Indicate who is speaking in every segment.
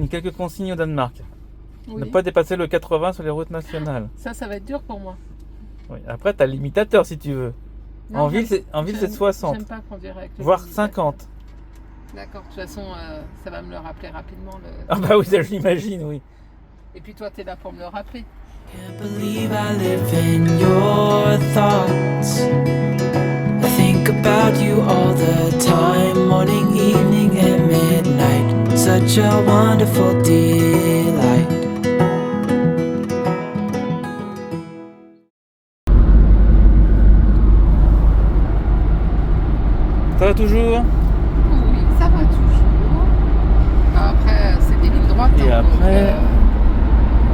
Speaker 1: consignes, quelques consignes au Danemark.
Speaker 2: Oui.
Speaker 1: Ne pas dépasser le 80 sur les routes nationales.
Speaker 2: Ça va être dur pour moi.
Speaker 1: Oui. Après, tu as l'imitateur si tu veux.
Speaker 2: Non,
Speaker 1: En ville, c'est 60,
Speaker 2: J'aime pas conduire avec le
Speaker 1: voire
Speaker 2: limitateur.
Speaker 1: 50.
Speaker 2: D'accord, de toute façon, ça va me le rappeler rapidement.
Speaker 1: Ah bah oui, ça, je l'imagine, oui.
Speaker 2: Et puis toi, tu es là pour me le rappeler.
Speaker 3: Can't believe I live in your thoughts. I think about you all the time, morning, evening, and midnight. Such a wonderful delight.
Speaker 1: Ça va toujours?
Speaker 2: Oui, ça va toujours. Après, c'est des lignes droites.
Speaker 1: Et après,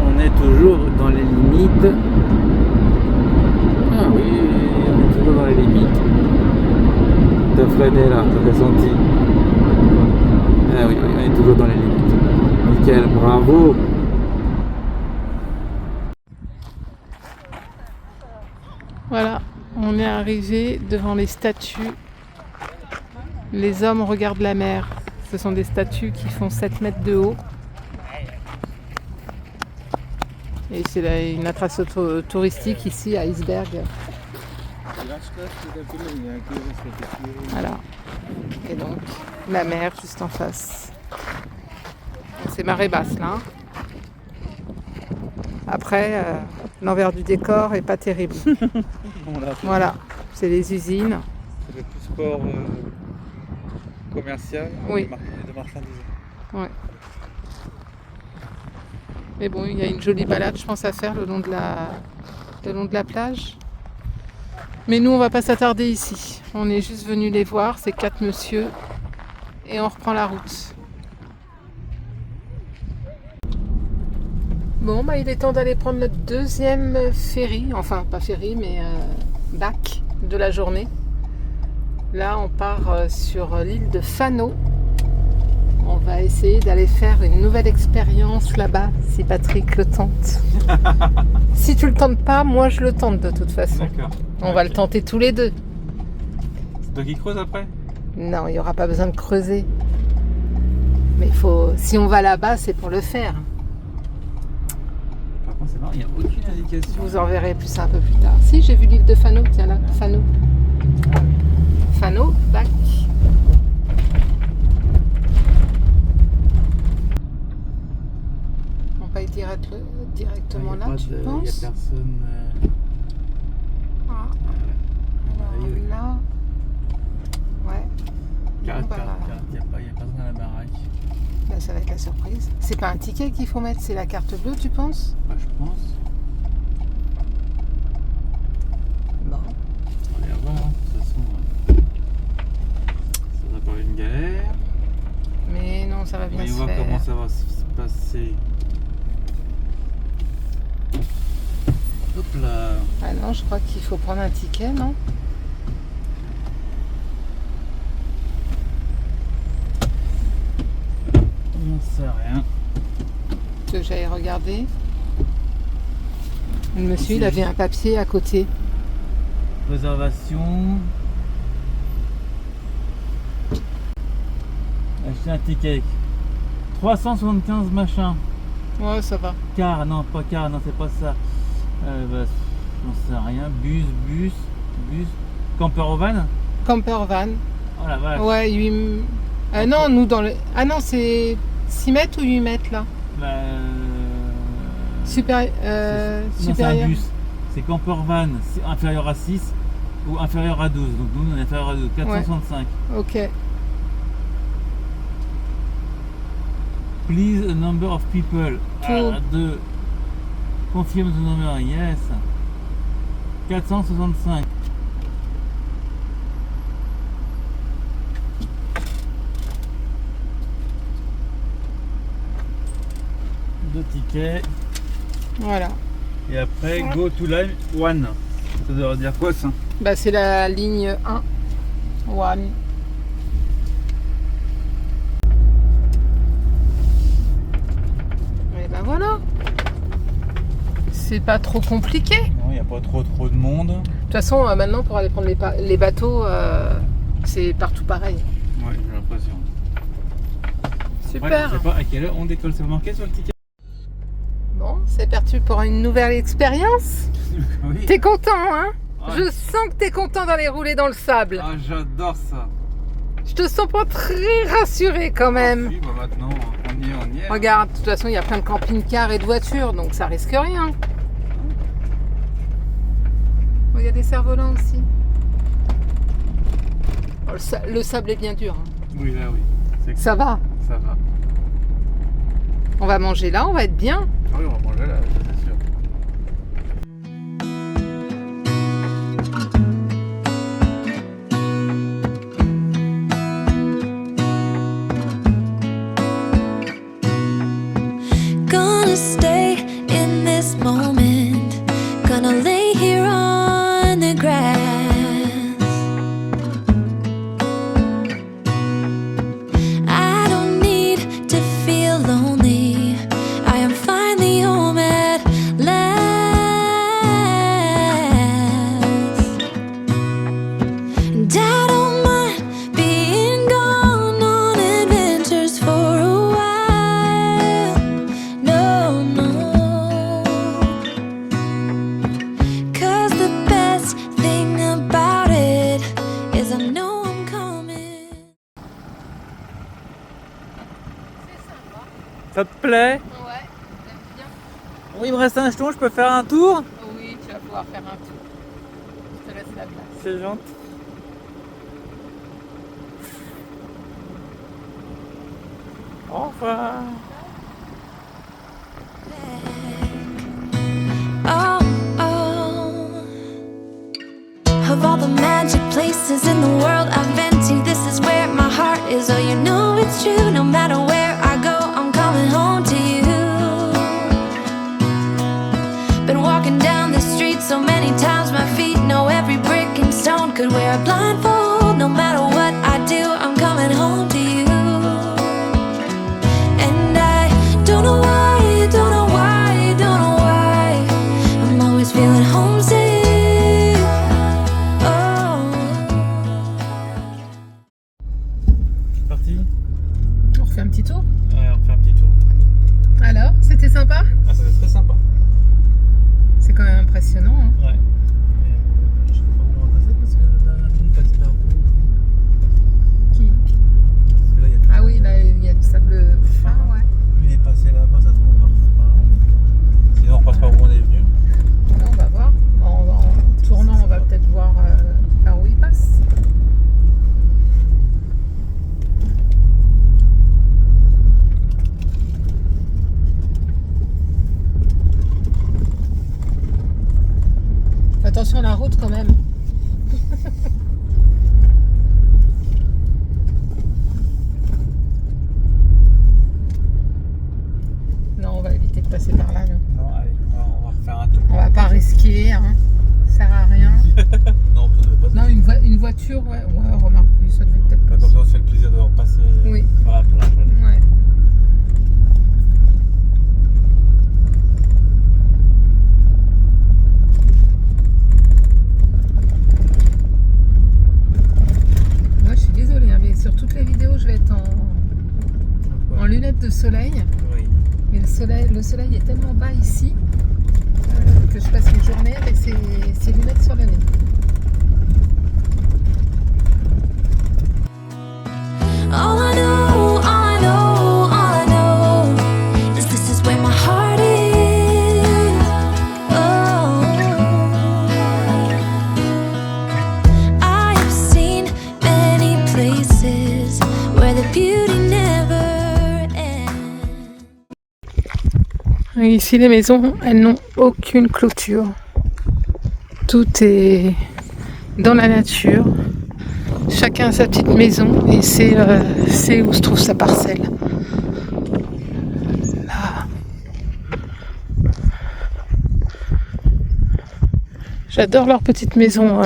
Speaker 1: on est toujours dans les limites. Ah oui, on est toujours dans les limites. T'as freiné là, t'as senti. Ah oui, on est toujours dans les limites. Nickel, bravo.
Speaker 2: Voilà, on est arrivé devant les statues. Les hommes regardent la mer. Ce sont des statues qui font 7 mètres de haut. Et c'est une attraction touristique ici à Iceberg. Voilà. Et donc, la mer juste en face. Donc, c'est marée basse là. Après, l'envers du décor est pas terrible. Voilà, c'est les usines.
Speaker 1: C'est le plus sport commercial
Speaker 2: Oui.
Speaker 1: de marchandises.
Speaker 2: Ouais. Mais bon, il y a une jolie balade, je pense, à faire le long de la plage. Mais nous, on va pas s'attarder ici. On est juste venu les voir, ces 4 messieurs, et on reprend la route. Bon, bah, il est temps d'aller prendre notre deuxième ferry, enfin pas ferry, mais bac de la journée. Là, on part sur l'île de Fano. On va essayer d'aller faire une nouvelle expérience là-bas, si Patrick le tente. Si tu le tentes pas, moi je le tente de toute façon.
Speaker 1: D'accord.
Speaker 2: On va le tenter tous les deux.
Speaker 1: C'est toi qui creuse après?
Speaker 2: Non, il n'y aura pas besoin de creuser. Mais si on va là-bas, c'est pour le faire.
Speaker 1: Par contre, c'est marrant, il n'y a aucune
Speaker 2: Je
Speaker 1: indication.
Speaker 2: vous en verrai plus un peu plus tard. Si, j'ai vu l'île de Fano, tiens là, Fano. Fano, bac. On va y directement là, tu
Speaker 1: Il n'y a
Speaker 2: penses?
Speaker 1: personne.
Speaker 2: Ah. Alors
Speaker 1: oui.
Speaker 2: là, ouais.
Speaker 1: Il n'y a
Speaker 2: Bon, bah,
Speaker 1: personne à la baraque.
Speaker 2: bah, ça va être la surprise. C'est pas un ticket qu'il faut mettre, c'est la carte bleue, tu penses?
Speaker 1: Bah, je pense.
Speaker 2: Non.
Speaker 1: On va aller voir. De toute façon, ça va pas être une galère.
Speaker 2: Mais non, ça va bien
Speaker 1: Voyons
Speaker 2: se
Speaker 1: voir
Speaker 2: faire.
Speaker 1: comment ça va se passer. Hop là.
Speaker 2: Ah non, je crois qu'il faut prendre un ticket, non?
Speaker 1: On sait rien.
Speaker 2: Tu veux que j'aille regarder? Le monsieur, il avait un papier à côté.
Speaker 1: Réservation. Acheter un ticket. 375 machin.
Speaker 2: Ouais, ça va.
Speaker 1: Car, non, pas car, non, c'est pas ça. Bah, j'en sais rien. Bus. Camper van.
Speaker 2: Camper van.
Speaker 1: Oh la vache.
Speaker 2: Ouais, 8... non, nous dans le... Ah non, c'est 6 mètres ou 8 mètres là?
Speaker 1: Bah,
Speaker 2: Super...
Speaker 1: non, c'est un
Speaker 2: supérieur.
Speaker 1: bus. C'est camper van c'est inférieur à 6 ou inférieur à 12. Donc nous, on est inférieur à 12. 465.
Speaker 2: Ok.
Speaker 1: Please a number of people.
Speaker 2: Two.
Speaker 1: 2. Confirm the number. Yes. 465. Deux tickets.
Speaker 2: Voilà.
Speaker 1: Et après, go to line 1. Ça devrait dire quoi ça?
Speaker 2: Bah, c'est la ligne 1. One. Et ben voilà. C'est pas trop compliqué.
Speaker 1: Non, il n'y a pas trop de monde.
Speaker 2: De toute façon, maintenant, pour aller prendre les bateaux, c'est partout pareil.
Speaker 1: Ouais, j'ai l'impression.
Speaker 2: Super.
Speaker 1: Je sais pas à quelle heure on décolle, c'est marqué sur le ticket.
Speaker 2: Bon, c'est parti pour une nouvelle expérience.
Speaker 1: Oui.
Speaker 2: T'es content, hein?
Speaker 1: Ouais.
Speaker 2: Je sens que t'es content d'aller rouler dans le sable.
Speaker 1: Ah, j'adore ça.
Speaker 2: Je te sens pas très rassuré quand même.
Speaker 1: Oui, bah maintenant, on y est.
Speaker 2: Regarde, de toute façon, il y a plein de camping-cars et de voitures, donc ça risque rien. Oh, il y a des cerfs-volants aussi. Oh, le sable est bien dur. Hein.
Speaker 1: Oui, là, oui. C'est
Speaker 2: Ça va.
Speaker 1: Ça va.
Speaker 2: On va manger là, on va être bien.
Speaker 1: Oui, on va manger là, c'est sûr.
Speaker 4: Gonna stay in this moment. Gonna lay here on the grass. I don't need to feel lonely. I am finally home at last. And I don't mind being gone on adventures for a while. No, no. 'Cause the best thing about it is I know I'm coming.
Speaker 5: Ça te plaît?
Speaker 2: Ouais, j'aime bien.
Speaker 5: Oui, il me reste un jeton, je peux faire un tour?
Speaker 2: Oui, tu vas pouvoir faire un tour. Je te laisse la place.
Speaker 5: C'est gentil. Au revoir.
Speaker 4: Oh, oh. Of all the magic places in the world I've been to, this is where my heart is. Oh, you know it's true. No matter where I go, I'm coming home to you. Been walking down the street so many times, my feet know every brick and stone. Could wear a blindfold. No matter what I do, I'm coming home to you. And I don't know why, don't know why, don't know why. I'm always feeling homesick. Oh.
Speaker 1: C'est parti?
Speaker 2: On refait un petit tour.
Speaker 1: Ouais, on fait un petit tour.
Speaker 2: Alors, c'était sympa?
Speaker 1: Ah, ça va être très sympa.
Speaker 2: C'est quand même impressionnant. Hein.
Speaker 1: Ouais. Je sais pas où on va passer parce que là, on est passé par où?
Speaker 2: Qui?
Speaker 1: Parce que là, il y a tout.
Speaker 2: Ah oui, là, il y a du sable fin, ouais.
Speaker 1: Lui, il est passé là-bas, ça se trouve, on va refaire par là. Sinon, on repasse par où on est venu.
Speaker 2: Ouais, on va voir. En tournant, on va peut-être voir par où il passe. Attention à la route quand même. Non, on va éviter de passer par là. Nous.
Speaker 1: Non, allez, on va refaire un tour.
Speaker 2: On va pas risquer, hein. Ça sert à rien.
Speaker 1: Non, ça devait pas.
Speaker 2: Non, une voiture, ouais, remarque, oui, ça devait peut-être
Speaker 1: Bah,
Speaker 2: pas.
Speaker 1: comme ça, on se fait le plaisir de repasser
Speaker 2: Oui.
Speaker 1: sur la plage. allez.
Speaker 2: Ouais. Moi, je suis désolée, hein, mais sur toutes les vidéos, je vais être en lunettes de soleil.
Speaker 1: Oui.
Speaker 2: Mais le soleil est tellement bas ici que je passe mes journées avec ces lunettes sur le nez.
Speaker 4: All I know, all I know, all I know is this is where my heart is. Oh, I have seen many places where the beauty never ends.
Speaker 2: Ici, les maisons, elles n'ont aucune clôture. Tout est dans la nature. Chacun a sa petite maison et c'est où se trouve sa parcelle. Là. J'adore leur petite maison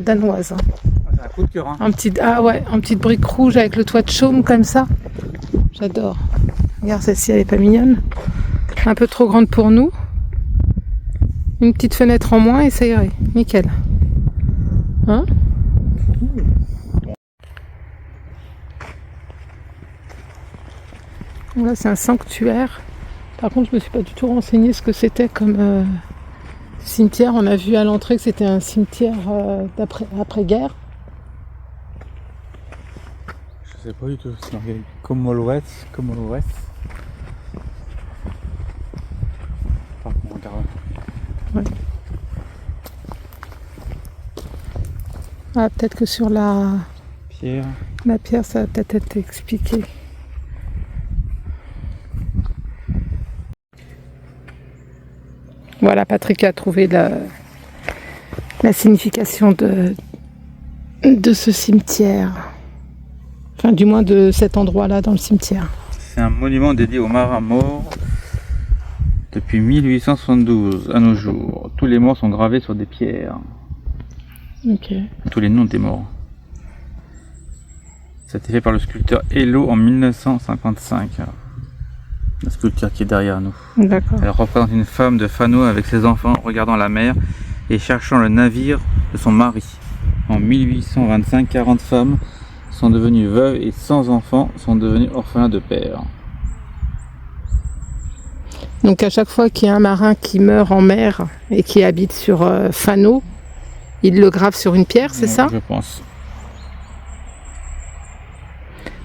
Speaker 2: danoise.
Speaker 1: C'est un coup de cœur, hein.
Speaker 2: En petite brique rouge avec le toit de chaume comme ça. J'adore. Regarde, celle-ci, elle est pas mignonne. Un peu trop grande pour nous. Une petite fenêtre en moins et ça irait. Nickel. Hein ? Là, c'est un sanctuaire. Par contre, je me suis pas du tout renseignée ce que c'était comme cimetière. On a vu à l'entrée que c'était un cimetière d'après-guerre.
Speaker 1: Je sais pas du tout, c'est marqué Commonwealth. Par contre, on regarde.
Speaker 2: Ouais. Ah, peut-être que sur la
Speaker 1: Pierre.
Speaker 2: pierre, ça va peut-être être expliqué. Voilà, Patrick a trouvé la signification de ce cimetière. Enfin, du moins de cet endroit-là dans le cimetière.
Speaker 1: C'est un monument dédié aux marins morts depuis 1872 à nos jours. Tous les morts sont gravés sur des pierres.
Speaker 2: Ok.
Speaker 1: Tous les noms des morts. Ça a été fait par le sculpteur Hello en 1955. La sculpture qui est derrière nous.
Speaker 2: D'accord.
Speaker 1: Elle représente une femme de Fano avec ses enfants regardant la mer et cherchant le navire de son mari. En 1825, 40 femmes sont devenues veuves et 100 enfants sont devenus orphelins de père.
Speaker 2: Donc à chaque fois qu'il y a un marin qui meurt en mer et qui habite sur Fano, il le grave sur une pierre, c'est ça?
Speaker 1: Je pense.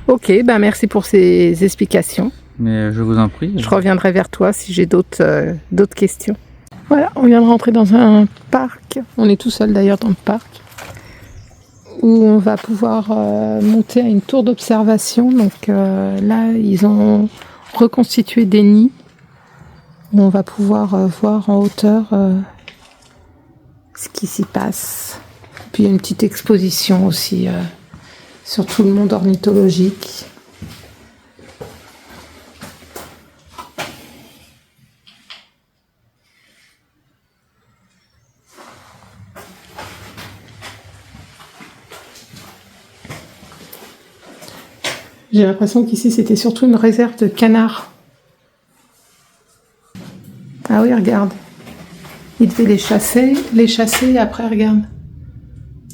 Speaker 2: Ok, ben merci pour ces explications.
Speaker 1: Mais je vous en prie.
Speaker 2: Je reviendrai vers toi si j'ai d'autres questions. Voilà, on vient de rentrer dans un parc. On est tout seul d'ailleurs dans le parc. Où on va pouvoir monter à une tour d'observation. Donc là, ils ont reconstitué des nids. Où on va pouvoir voir en hauteur ce qui s'y passe. Puis il y a une petite exposition aussi sur tout le monde ornithologique. J'ai l'impression qu'ici c'était surtout une réserve de canards. Ah oui, regarde. Ils devaient les chasser et après, regarde.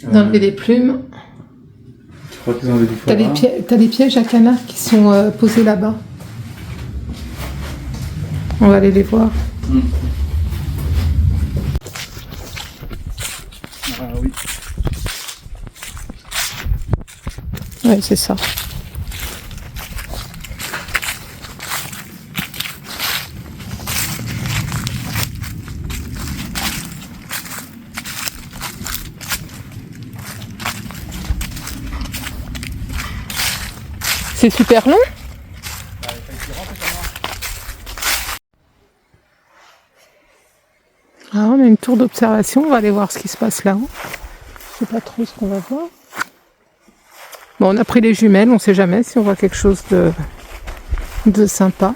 Speaker 2: Ils enlevaient les plumes.
Speaker 1: Je crois qu'ils ont enlevé du foie.
Speaker 2: T'as des pièges à canards qui sont posés là-bas. On va aller les voir.
Speaker 1: Ah oui.
Speaker 2: Ouais, c'est ça. C'est super long. Ah, on a une tour d'observation, on va aller voir ce qui se passe là-haut. Je sais pas trop ce qu'on va voir. Bon, on a pris les jumelles, on sait jamais si on voit quelque chose de sympa.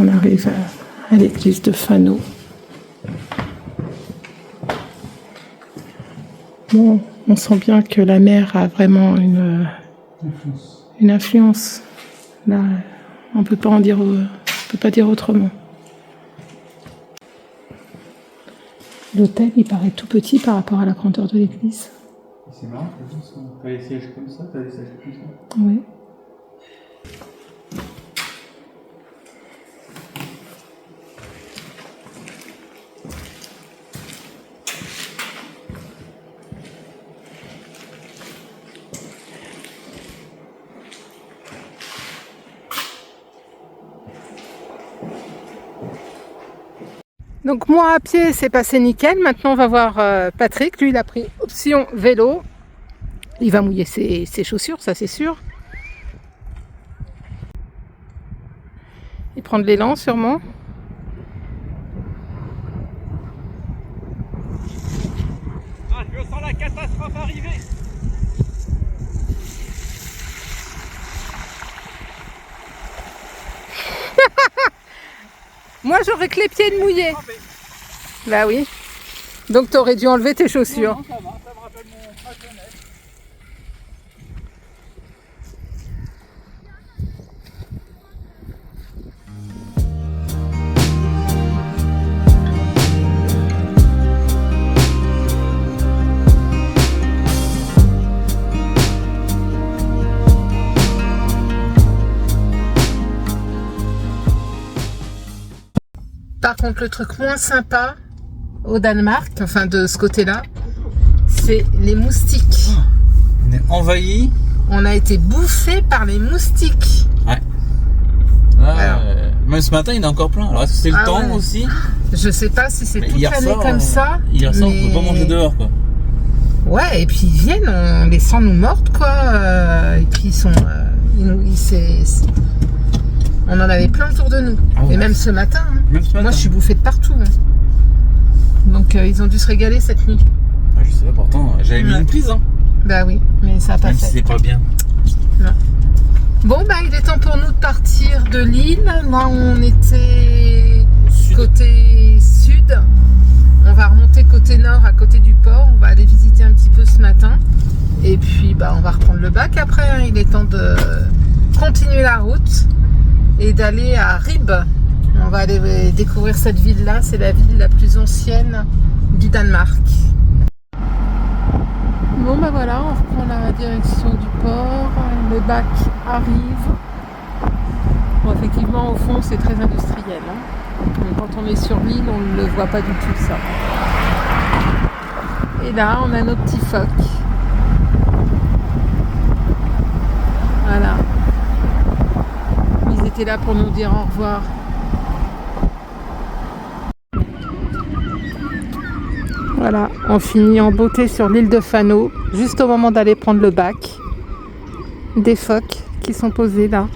Speaker 2: On arrive à l'église de Fano. Bon, on sent bien que la mer a vraiment une influence. Là, on peut pas dire autrement. L'hôtel, il paraît tout petit par rapport à la grandeur de l'église.
Speaker 1: C'est marrant, t'as des sièges comme ça,
Speaker 2: Oui. Donc moi à pied c'est passé nickel, maintenant on va voir Patrick, lui il a pris option vélo, il va mouiller ses chaussures, ça c'est sûr. Il prend de l'élan sûrement. Moi, j'aurais que les pieds mouillés. Bah oui. Donc, t'aurais dû enlever tes chaussures.
Speaker 1: Non, ça va, ça me rappelle ma jeunesse.
Speaker 2: Par contre, le truc moins sympa au Danemark, enfin de ce côté-là, c'est les moustiques.
Speaker 1: On est envahi.
Speaker 2: On a été bouffé par les moustiques.
Speaker 1: Ouais. Même ce matin, il y en a encore plein. Alors, est-ce que c'est le temps
Speaker 2: ouais.
Speaker 1: aussi?
Speaker 2: Je sais pas si c'est toute
Speaker 1: Hier
Speaker 2: l'année
Speaker 1: soir,
Speaker 2: comme ça.
Speaker 1: Hier soir,
Speaker 2: mais...
Speaker 5: on peut pas manger dehors, quoi.
Speaker 2: Ouais, et puis ils viennent, on les sent nous mortes, quoi. Et puis ils sont... On en avait plein autour de nous.
Speaker 1: Ah ouais.
Speaker 2: Et même ce matin. Hein.
Speaker 1: Même ce matin.
Speaker 2: Moi, je suis bouffée de partout. Hein. Donc, ils ont dû se régaler cette nuit.
Speaker 1: Ah, je sais pas, pourtant, j'avais mis une prise, hein.
Speaker 2: Bah oui, mais ça a pas
Speaker 1: Même
Speaker 2: fait.
Speaker 1: si c'est pas bien.
Speaker 2: Non. Bon, bah, il est temps pour nous de partir de l'île. Là, on était côté sud. On va remonter côté nord, à côté du port. On va aller visiter un petit peu ce matin. Et puis, bah, on va reprendre le bac après. Hein. Il est temps de continuer la route et d'aller à Ribe. On va aller découvrir cette ville-là. C'est la ville la plus ancienne du Danemark. Bon, bah voilà, on reprend la direction du port. Le bac arrive. Bon, effectivement, au fond, c'est très industriel. Hein. Donc, quand on est sur l'île, on ne le voit pas du tout, ça. Et là, on a nos petits phoques. Voilà. Ils étaient là pour nous dire au revoir. Voilà, on finit en beauté sur l'île de Fano, juste au moment d'aller prendre le bac. Des phoques qui sont posés là.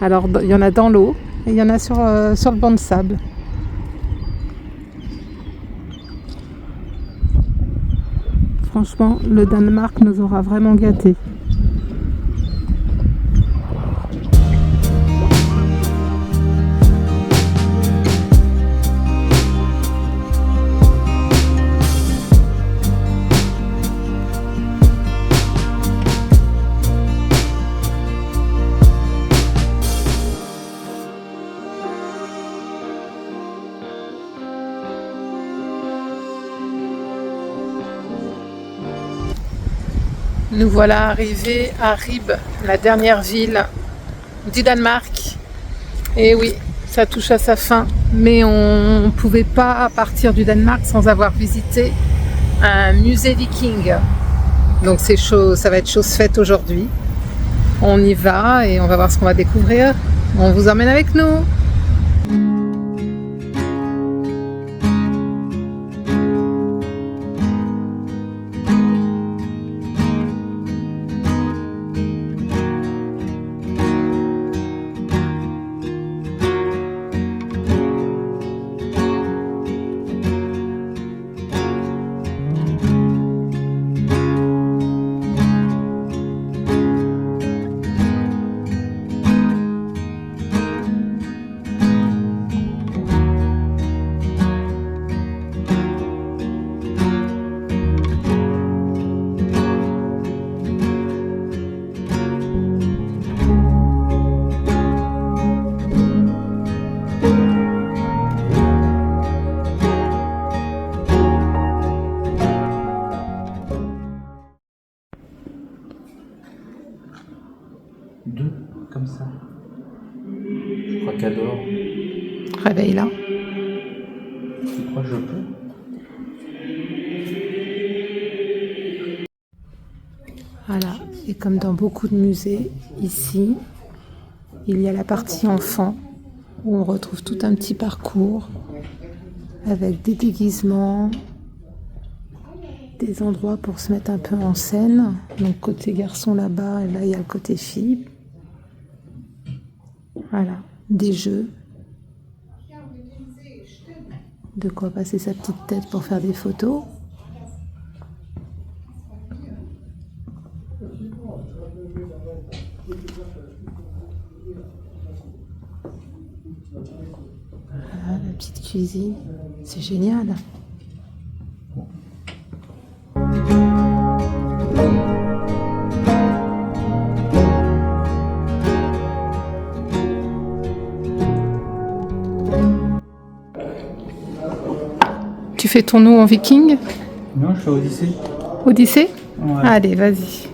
Speaker 2: Alors, il y en a dans l'eau et il y en a sur le banc de sable. Franchement, le Danemark nous aura vraiment gâtés. Nous voilà arrivés à Ribe, la dernière ville du Danemark. Et oui, ça touche à sa fin, mais on ne pouvait pas partir du Danemark sans avoir visité un musée viking. Donc c'est chaud, ça va être chose faite aujourd'hui. On y va et on va voir ce qu'on va découvrir. On vous emmène avec nous.
Speaker 1: Deux, comme ça. Je crois qu'elle dort.
Speaker 2: Réveille-la.
Speaker 1: Tu crois que je peux?
Speaker 2: Voilà, et comme dans beaucoup de musées, ici, il y a la partie enfant, où on retrouve tout un petit parcours, avec des déguisements, des endroits pour se mettre un peu en scène. Donc côté garçon là-bas, et là il y a le côté fille. Voilà, des jeux. De quoi passer sa petite tête pour faire des photos. Voilà, la petite cuisine. C'est génial. Tu fais ton eau en viking?
Speaker 1: Non, je fais Odyssée.
Speaker 2: Odyssée?
Speaker 1: Ouais.
Speaker 2: Allez, vas-y.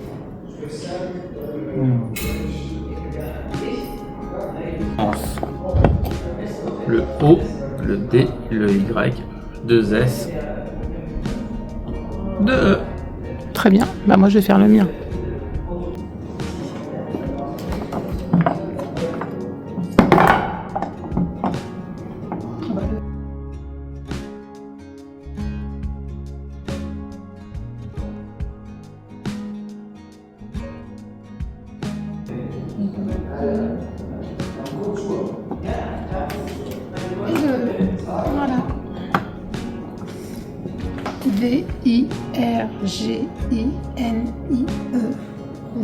Speaker 1: Le O, le D, le Y, 2 S, 2 E.
Speaker 2: Très bien. Bah moi je vais faire le mien. Voilà. V-I-R-G-I-N-I-E.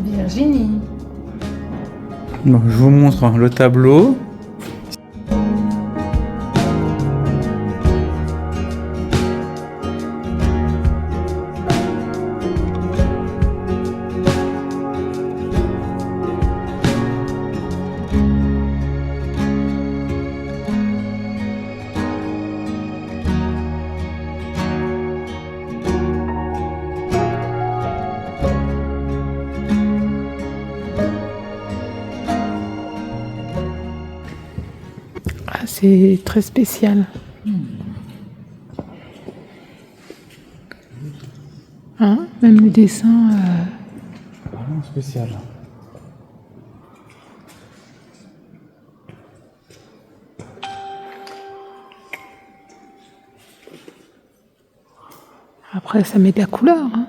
Speaker 2: Virginie.
Speaker 1: Bon, je vous montre le tableau.
Speaker 2: Ah, c'est très spécial. Hein? Même le dessin.
Speaker 1: Vraiment spécial.
Speaker 2: Après, ça met de la couleur. Hein.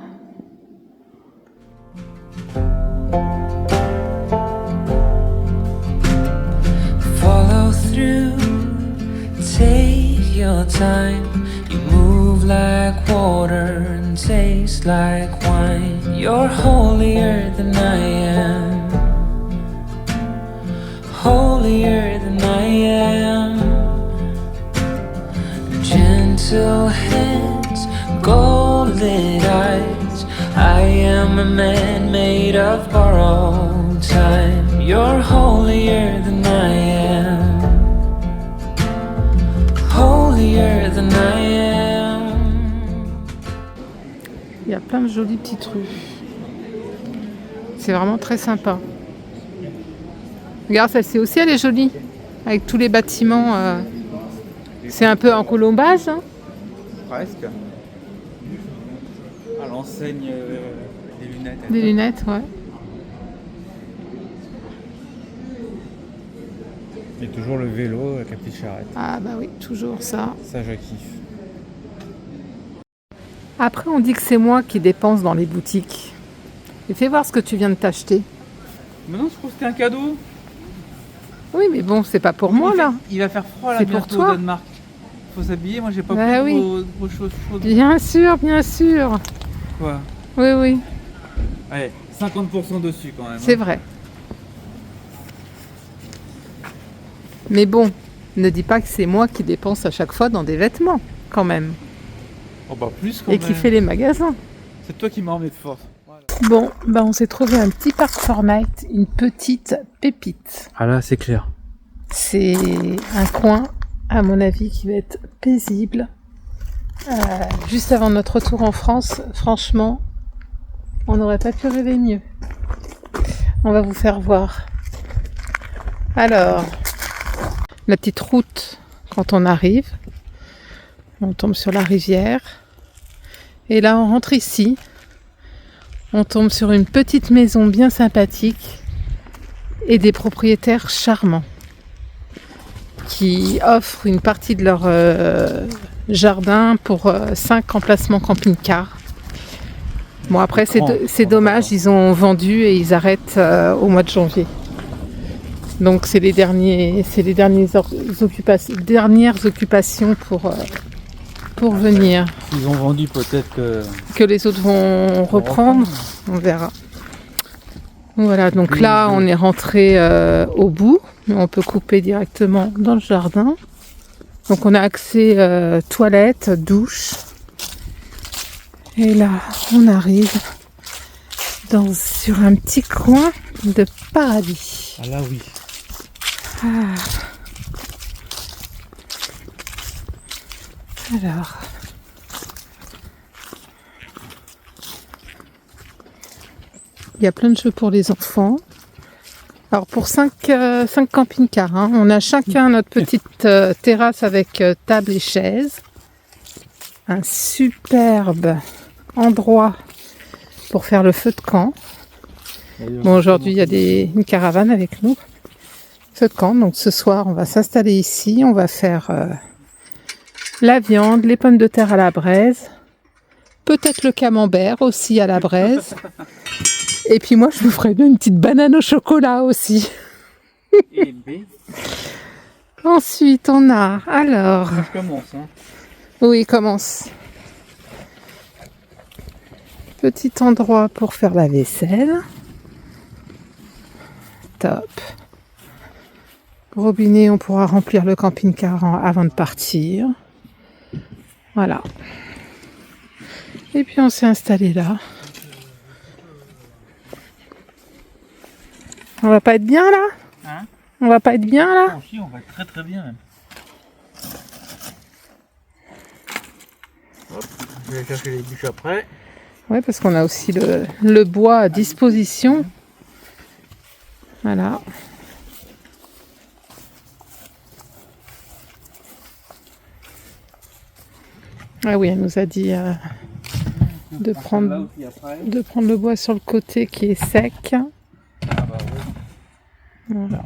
Speaker 3: Follow through, take your time. You move like water and taste like wine. You're holier than I am, holier than I am. Gentle hands, golden eyes. I am a man made of borrowed time. You're holier than I am, holier than I am.
Speaker 2: Il y a plein de jolies petites rues. C'est vraiment très sympa. Regarde, celle-ci aussi, elle est jolie. Avec tous les bâtiments. C'est un peu en colombage. Hein.
Speaker 1: Presque. À l'enseigne des lunettes.
Speaker 2: Des lunettes, ouais.
Speaker 1: Et toujours le vélo avec la petite charrette.
Speaker 2: Ah bah oui, toujours ça.
Speaker 1: Ça, je kiffe.
Speaker 2: Après, on dit que c'est moi qui dépense dans les boutiques. Et fais voir ce que tu viens de t'acheter.
Speaker 1: Mais non, je trouve que c'était un cadeau.
Speaker 2: Oui, mais bon, c'est pas pour moi, là.
Speaker 1: Il va faire froid là
Speaker 2: C'est pour
Speaker 1: bientôt
Speaker 2: toi.
Speaker 1: au Danemark. Faut s'habiller, moi j'ai pas
Speaker 2: Bah
Speaker 1: pris
Speaker 2: oui.
Speaker 1: de choses chaudes.
Speaker 2: Bien sûr, bien sûr.
Speaker 1: Quoi?
Speaker 2: Oui, oui,
Speaker 1: Allez, 50% dessus quand même.
Speaker 2: c'est vrai. Mais bon, ne dis pas que c'est moi qui dépense à chaque fois dans des vêtements, quand même.
Speaker 1: Oh bah plus quand
Speaker 2: Et
Speaker 1: même.
Speaker 2: qui fait les magasins.
Speaker 1: C'est toi qui m'as emmené de force. Voilà.
Speaker 2: Bon, bah on s'est trouvé un petit parc Fortnite, une petite pépite.
Speaker 1: Ah là, c'est clair.
Speaker 2: C'est un coin, à mon avis, qui va être paisible. Juste avant notre retour en France, franchement, on n'aurait pas pu rêver mieux. On va vous faire voir. Alors, la petite route, quand on arrive, on tombe sur la rivière. Et là, on rentre ici. On tombe sur une petite maison bien sympathique et des propriétaires charmants qui offrent une partie de leur jardin pour 5 emplacements camping-car. Bon, après, c'est dommage, ils ont vendu et ils arrêtent au mois de janvier. Donc, c'est les dernières occupations pour venir.
Speaker 1: S'ils ont vendu, peut-être
Speaker 2: Que les autres vont reprendre, on verra. Voilà, donc là, on est rentré au bout. On peut couper directement dans le jardin. Donc on a accès toilette, douche. Et là, on arrive sur un petit coin de paradis.
Speaker 1: Ah là oui.
Speaker 2: Ah. Alors, il y a plein de jeux pour les enfants. Alors pour 5 camping-cars, hein, on a chacun notre petite terrasse avec table et chaise. Un superbe endroit pour faire le feu de camp. Bon, aujourd'hui il y a une caravane avec nous. Feu de camp, donc ce soir on va s'installer ici, on va faire la viande, les pommes de terre à la braise, peut-être le camembert aussi à la braise. Et puis moi je me ferais bien une petite banane au chocolat aussi.
Speaker 1: Et B.
Speaker 2: Ensuite on a, alors...
Speaker 1: Je commence. Hein.
Speaker 2: Oui, commence. Petit endroit pour faire la vaisselle. Top. Robinet, on pourra remplir le camping-car avant de partir. Voilà. Et puis on s'est installé là. On va pas être bien là?
Speaker 1: Hein?
Speaker 2: On va pas être bien là?
Speaker 1: Oh, si, on va être très très bien même. Hop, je vais chercher les bûches après.
Speaker 2: Ouais, parce qu'on a aussi le bois à disposition. Voilà. Ah oui, elle nous a dit de prendre le bois sur le côté qui est sec.
Speaker 1: Ah bah oui.
Speaker 2: Voilà.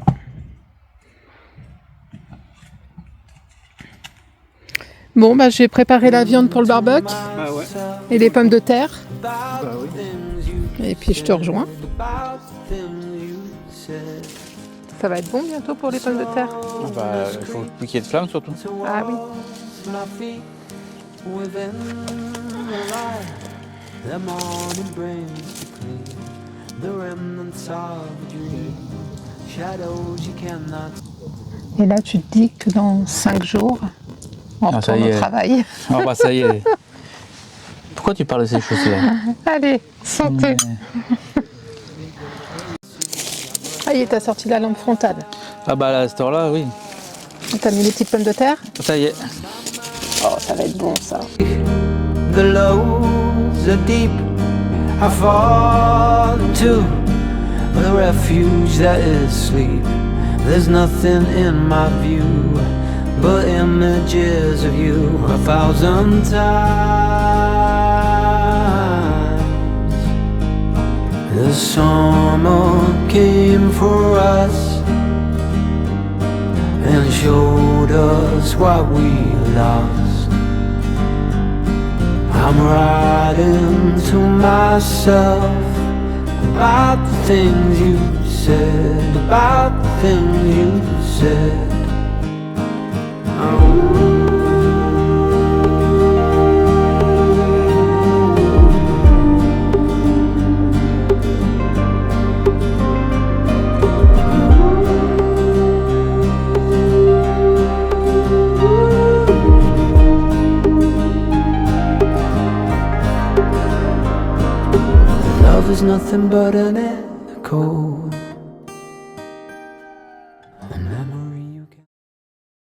Speaker 2: Bon, bah, j'ai préparé la viande pour le barbecue
Speaker 1: Bah ouais.
Speaker 2: et les pommes de terre.
Speaker 1: Bah oui.
Speaker 2: Et puis je te rejoins. Ça va être bon bientôt pour les pommes de terre.
Speaker 1: Bah, il faut plus qu'il y ait de flammes surtout.
Speaker 2: Ah oui. Et là, tu te dis que dans 5 jours, on retourne au travail.
Speaker 1: Ah bah ça y est. Pourquoi tu parles de ces choses-là?
Speaker 2: Allez, santé. Ah, y est, t'as sorti la lampe frontale.
Speaker 1: Ah bah à cette heure-là, oui.
Speaker 2: T'as mis les petites pommes de terre.
Speaker 1: Ça y est.
Speaker 2: Oh, ça va être bon ça.
Speaker 3: The lows are deep, I fall into the refuge that is sleep. There's nothing in my view but images of you 1,000 times. The summer came for us and showed us what we lost. I'm writing to myself about the things you said, about the things you said. Love is nothing but an echo